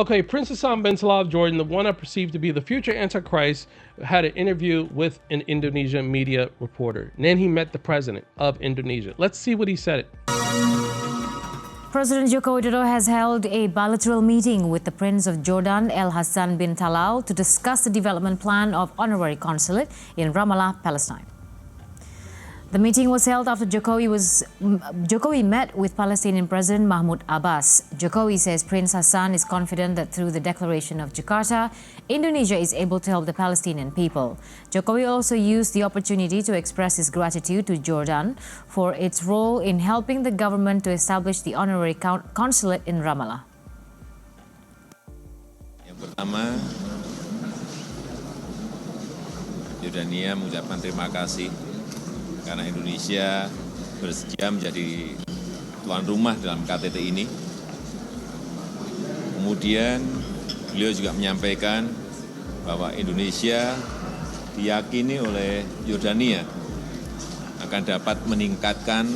Okay, Prince Hassan Bin Talal of Jordan, the one I perceived to be the future Antichrist, had an interview with an Indonesian media reporter. And then he met the president of Indonesia. Let's see what he said. President Joko Widodo has held a bilateral meeting with the Prince of Jordan, Hassan Bin Talal, to discuss the development plan of honorary consulate in Ramallah, Palestine. The meeting was held after Jokowi met with Palestinian President Mahmoud Abbas. Jokowi says Prince Hassan is confident that through the declaration of Jakarta, Indonesia is able to help the Palestinian people. Jokowi also used the opportunity to express his gratitude to Jordan for its role in helping the government to establish the honorary consulate in Ramallah. Yang pertama, Yordania mengucapkan terima kasih karena Indonesia bersedia menjadi tuan rumah dalam KTT ini. Kemudian beliau juga menyampaikan bahwa Indonesia diyakini oleh Yordania akan dapat meningkatkan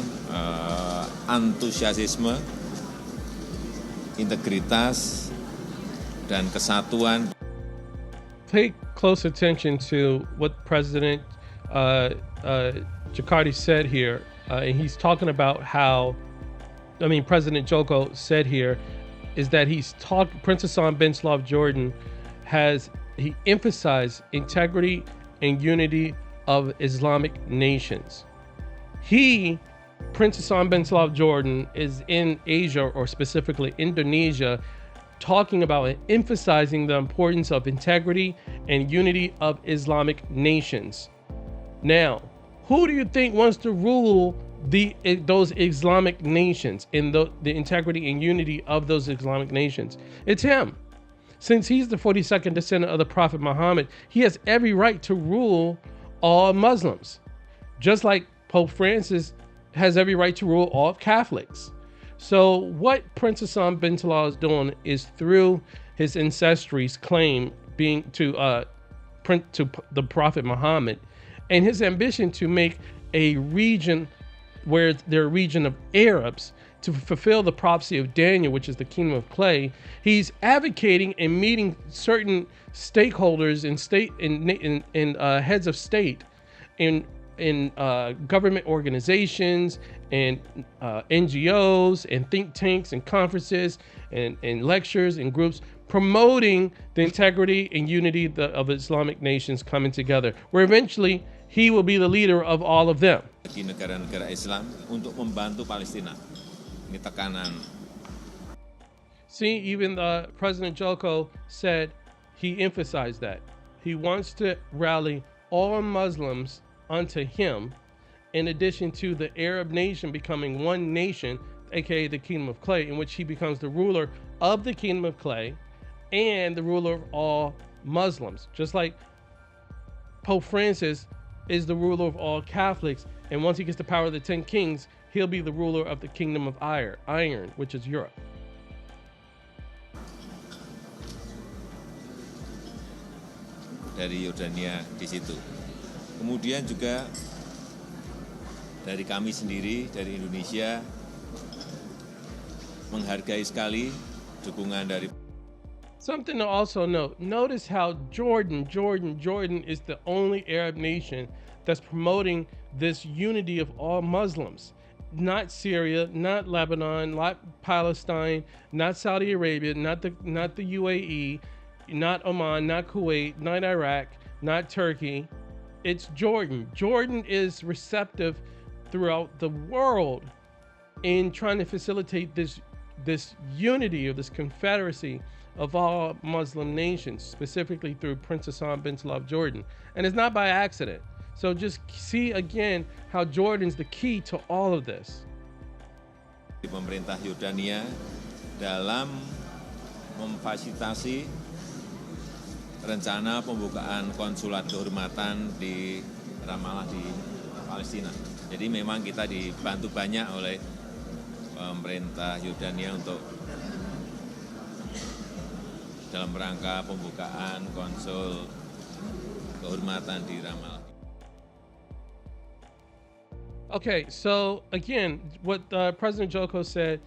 antusiasme, integritas, dan kesatuan. Pay close attention to what President Jakarta said here, and he's talking about how, President Joko said here, is that Prince Hassan Bin Talal of Jordan he emphasized integrity and unity of Islamic nations. Prince Hassan Bin Talal of Jordan, is in Asia, or specifically Indonesia, talking about and emphasizing the importance of integrity and unity of Islamic nations. Now, who do you think wants to rule those Islamic nations in the integrity and unity of those Islamic nations? It's him. Since he's the 42nd descendant of the Prophet Muhammad, he has every right to rule all Muslims, just like Pope Francis has every right to rule all Catholics. So what Prince Hassan Bin Talal is doing is, through his ancestry's claim being to the Prophet Muhammad, and his ambition to make a region where they're a region of Arabs, to fulfill the prophecy of Daniel, which is the kingdom of clay, he's advocating and meeting certain stakeholders and heads of state in government organizations and NGOs and think tanks and conferences and lectures and groups, promoting the integrity and unity of Islamic nations coming together, where eventually he will be the leader of all of them. Bagi negara-negara Islam untuk membantu Palestina. Ini tekanan. See, even President Joko said, he emphasized that. He wants to rally all Muslims unto him, in addition to the Arab nation becoming one nation, aka the kingdom of clay, in which he becomes the ruler of the kingdom of clay and the ruler of all Muslims. Just like Pope Francis is the ruler of all Catholics, and once he gets the power of the 10 kings, he'll be the ruler of the kingdom of iron, which is Europe. Dari Yordania di situ. Kemudian juga dari kami sendiri, dari Indonesia, menghargai sekali dukungan dari. Something to also note, notice how Jordan is the only Arab nation that's promoting this unity of all Muslims. Not Syria, not Lebanon, not Palestine, not Saudi Arabia, not the UAE, not Oman, not Kuwait, not Iraq, not Turkey. It's Jordan. Jordan is receptive throughout the world in trying to facilitate this unity, or this confederacy of all Muslim nations, specifically through Prince Hassan Bin Talal of Jordan. And it's not by accident. So just see again how Jordan's the key to all of this. Pemerintah Yordania dalam memfasilitasi rencana pembukaan konsulat kehormatan di Ramallah di Palestina. Jadi memang kita dibantu banyak oleh pemerintah Yordania untuk dalam rangka pembukaan konsul kehormatan di Ramallah. Okay, so again, what President Joko said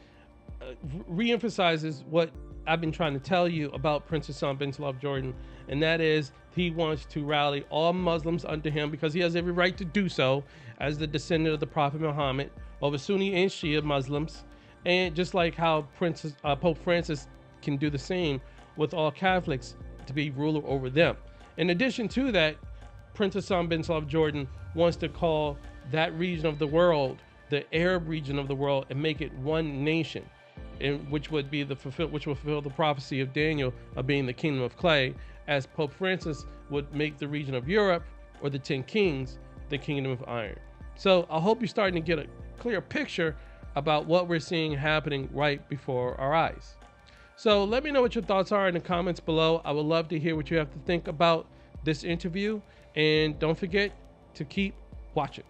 reemphasizes what I've been trying to tell you about Prince Hassan Bin Talal of Jordan, and that is he wants to rally all Muslims under him because he has every right to do so as the descendant of the Prophet Muhammad over Sunni and Shia Muslims, and just like how Pope Francis can do the same with all Catholics to be ruler over them. In addition to that, Prince Hassan Bin Talal of Jordan wants to call that region of the world the Arab region of the world and make it one nation, which would fulfill the prophecy of Daniel of being the kingdom of clay, as Pope Francis would make the region of Europe, or the 10 kings, the kingdom of iron. So I hope you're starting to get a clear picture about what we're seeing happening right before our eyes. So let me know what your thoughts are in the comments below. I would love to hear what you have to think about this interview, and don't forget to keep watching.